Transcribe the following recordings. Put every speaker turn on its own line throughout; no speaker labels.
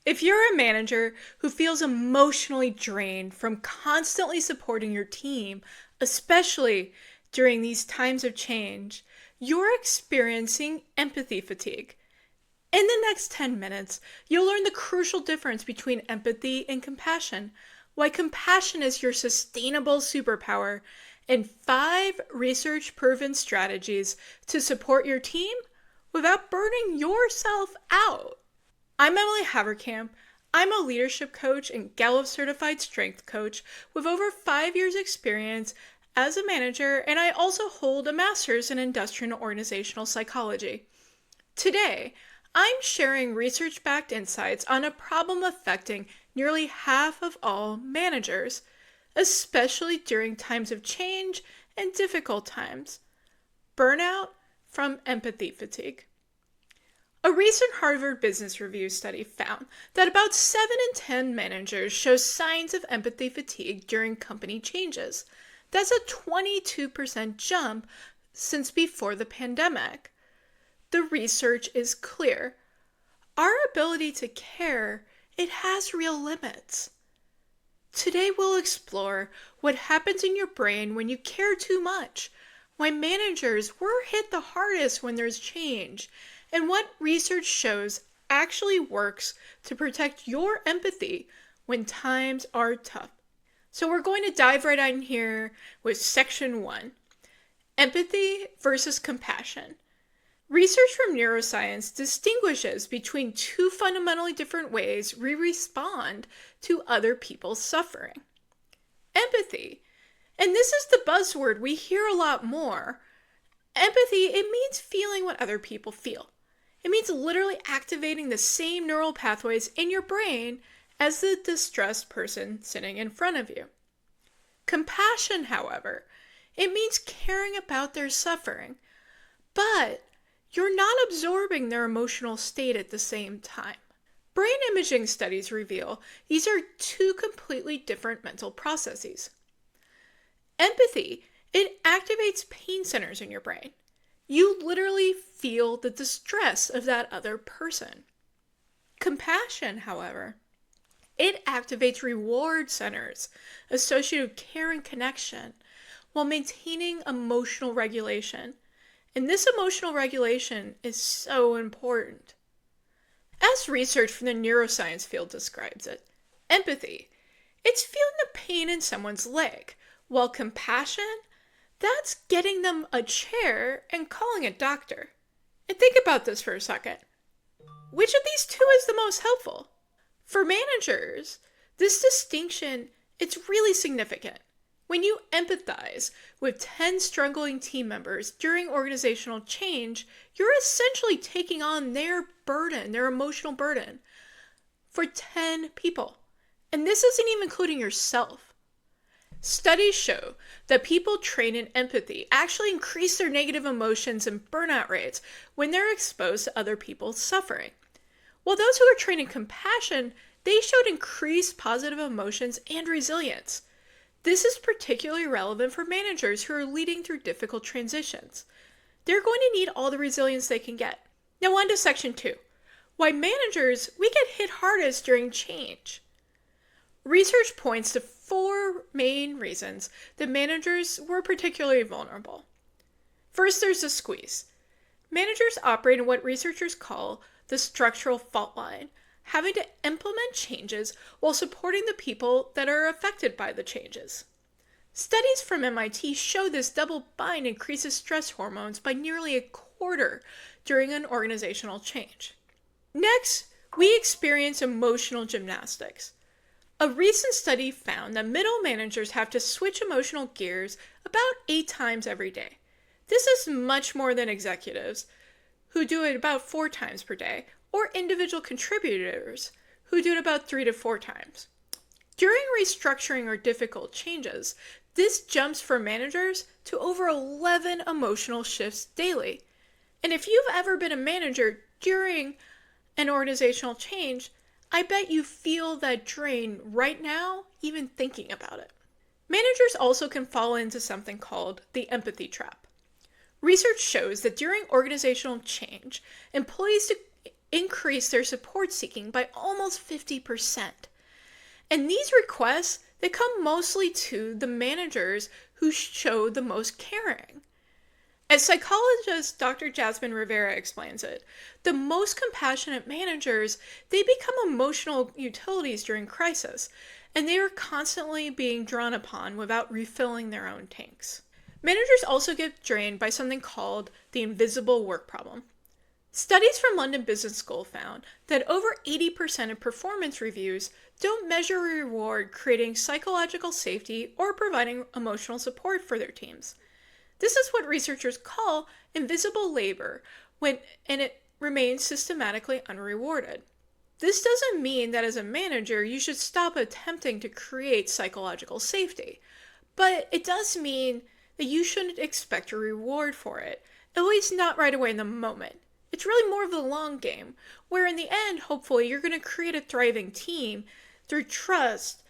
If you're a manager who feels emotionally drained from constantly supporting your team, especially during these times of change, you're experiencing empathy fatigue. In the next 10 minutes, you'll learn the crucial difference between empathy and compassion, why compassion is your sustainable superpower, and 5 research-proven strategies to support your team without burning yourself out. I'm Emily Haverkamp. I'm a leadership coach and Gallup certified strength coach with over 5 years experience as a manager, and I also hold a master's in industrial and organizational psychology. Today, I'm sharing research-backed insights on a problem affecting nearly half of all managers, especially during times of change and difficult times. Burnout from empathy fatigue. A recent Harvard Business Review study found that about 7 in 10 managers show signs of empathy fatigue during company changes. That's a 22% jump since before the pandemic. The research is clear. Our ability to care, it has real limits. Today we'll explore what happens in your brain when you care too much, why managers were hit the hardest when there's change, and what research shows actually works to protect your empathy when times are tough. So we're going to dive right in here with section 1, empathy versus compassion. Research from neuroscience distinguishes between 2 fundamentally different ways we respond to other people's suffering. Empathy, and this is the buzzword we hear a lot more. Empathy, it means feeling what other people feel. It means literally activating the same neural pathways in your brain as the distressed person sitting in front of you. Compassion, however, it means caring about their suffering, but you're not absorbing their emotional state at the same time. Brain imaging studies reveal these are 2 completely different mental processes. Empathy, it activates pain centers in your brain. You literally feel the distress of that other person. Compassion, however, it activates reward centers associated with care and connection while maintaining emotional regulation. And this emotional regulation is so important. As research from the neuroscience field describes it, empathy, it's feeling the pain in someone's leg, while compassion, that's getting them a chair and calling a doctor. And think about this for a second. Which of these 2 is the most helpful? For managers, this distinction, it's really significant. When you empathize with 10 struggling team members during organizational change, you're essentially taking on their burden, their emotional burden, for 10 people. And this isn't even including yourself. Studies show that people trained in empathy actually increase their negative emotions and burnout rates when they're exposed to other people's suffering. While those who are trained in compassion, they showed increased positive emotions and resilience. This is particularly relevant for managers who are leading through difficult transitions. They're going to need all the resilience they can get. Now on to section 2, why managers, we get hit hardest during change. Research points to 4 main reasons that managers were particularly vulnerable. First, there's the squeeze. Managers operate in what researchers call the structural fault line, having to implement changes while supporting the people that are affected by the changes. Studies from MIT show this double bind increases stress hormones by nearly a quarter during an organizational change. Next, we experience emotional gymnastics. A recent study found that middle managers have to switch emotional gears about 8 times every day. This is much more than executives, who do it about 4 times per day, or individual contributors, who do it about 3 to 4 times. During restructuring or difficult changes, this jumps for managers to over 11 emotional shifts daily. And if you've ever been a manager during an organizational change, I bet you feel that drain right now, even thinking about it. Managers also can fall into something called the empathy trap. Research shows that during organizational change, employees increased their support seeking by almost 50%. And these requests, they come mostly to the managers who show the most caring. As psychologist Dr. Jasmine Rivera explains it, the most compassionate managers, they become emotional utilities during crisis, and they are constantly being drawn upon without refilling their own tanks. Managers also get drained by something called the invisible work problem. Studies from London Business School found that over 80% of performance reviews don't measure or reward creating psychological safety or providing emotional support for their teams. This is what researchers call invisible labor, and it remains systematically unrewarded. This doesn't mean that as a manager you should stop attempting to create psychological safety, but it does mean that you shouldn't expect a reward for it, at least not right away in the moment. It's really more of the long game, where in the end, hopefully, you're going to create a thriving team through trust,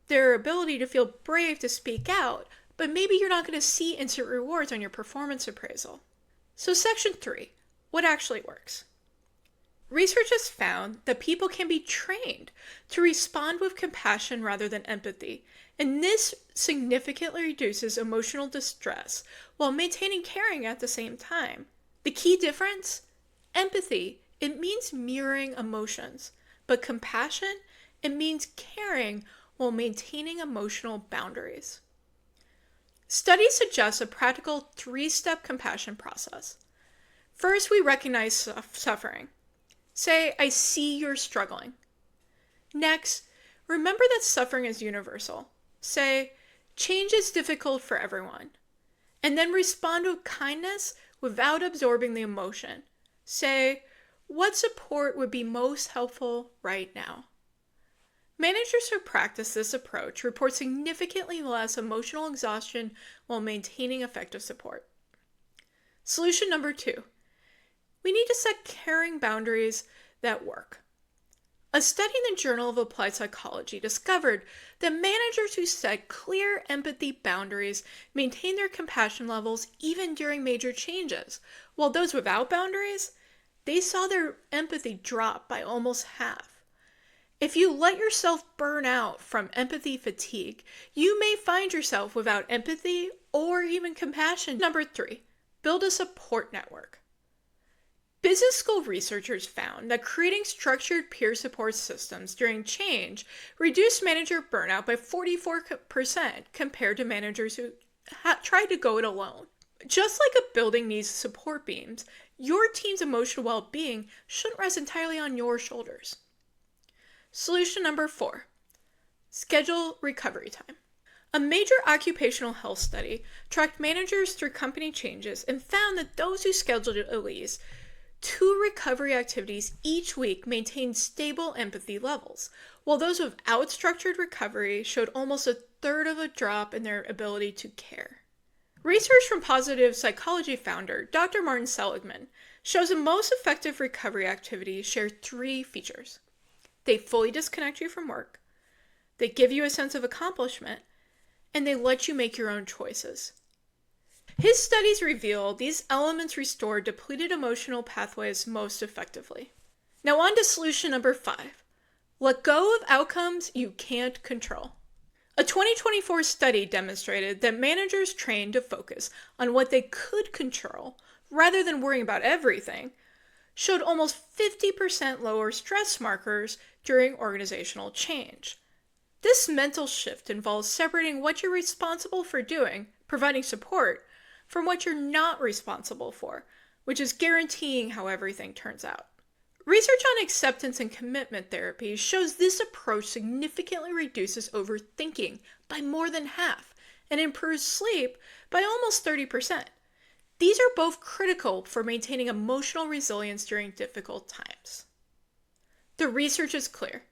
their ability to feel brave to speak out, but maybe you're not going to see instant rewards on your performance appraisal. So section 3, what actually works? Research has found that people can be trained to respond with compassion rather than empathy, and this significantly reduces emotional distress while maintaining caring at the same time. The key difference? Empathy, it means mirroring emotions, but compassion, it means caring while maintaining emotional boundaries. Studies suggest a practical 3-step compassion process. First, we recognize suffering. Say, I see you're struggling. Next, remember that suffering is universal. Say, change is difficult for everyone. And then respond with kindness without absorbing the emotion. Say, what support would be most helpful right now? Managers who practice this approach report significantly less emotional exhaustion while maintaining effective support. Solution number 2. We need to set caring boundaries that work. A study in the Journal of Applied Psychology discovered that managers who set clear empathy boundaries maintain their compassion levels even during major changes, while those without boundaries, they saw their empathy drop by almost half. If you let yourself burn out from empathy fatigue, you may find yourself without empathy or even compassion. Number 3, build a support network. Business school researchers found that creating structured peer support systems during change reduced manager burnout by 44% compared to managers who tried to go it alone. Just like a building needs support beams, your team's emotional well-being shouldn't rest entirely on your shoulders. Solution number 4, schedule recovery time. A major occupational health study tracked managers through company changes and found that those who scheduled at least 2 recovery activities each week maintained stable empathy levels, while those without structured recovery showed almost a third of a drop in their ability to care. Research from positive psychology founder Dr. Martin Seligman shows the most effective recovery activities share 3 features. They fully disconnect you from work, they give you a sense of accomplishment, and they let you make your own choices. His studies reveal these elements restore depleted emotional pathways most effectively. Now on to solution number 5. Let go of outcomes you can't control. A 2024 study demonstrated that managers trained to focus on what they could control rather than worrying about everything showed almost 50% lower stress markers during organizational change. This mental shift involves separating what you're responsible for doing, providing support, from what you're not responsible for, which is guaranteeing how everything turns out. Research on acceptance and commitment therapy shows this approach significantly reduces overthinking by more than half and improves sleep by almost 30%. These are both critical for maintaining emotional resilience during difficult times. The research is clear.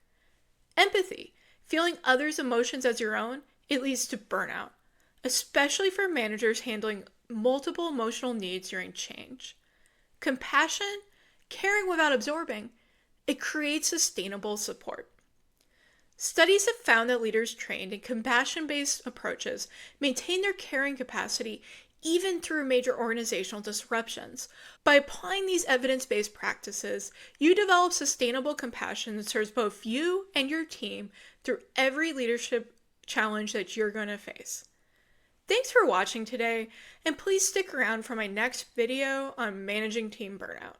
Empathy, feeling others' emotions as your own, it leads to burnout, especially for managers handling multiple emotional needs during change. Compassion, caring without absorbing, it creates sustainable support. Studies have found that leaders trained in compassion-based approaches maintain their caring capacity even through major organizational disruptions. By applying these evidence-based practices, you develop sustainable compassion that serves both you and your team through every leadership challenge that you're going to face. Thanks for watching today, and please stick around for my next video on managing team burnout.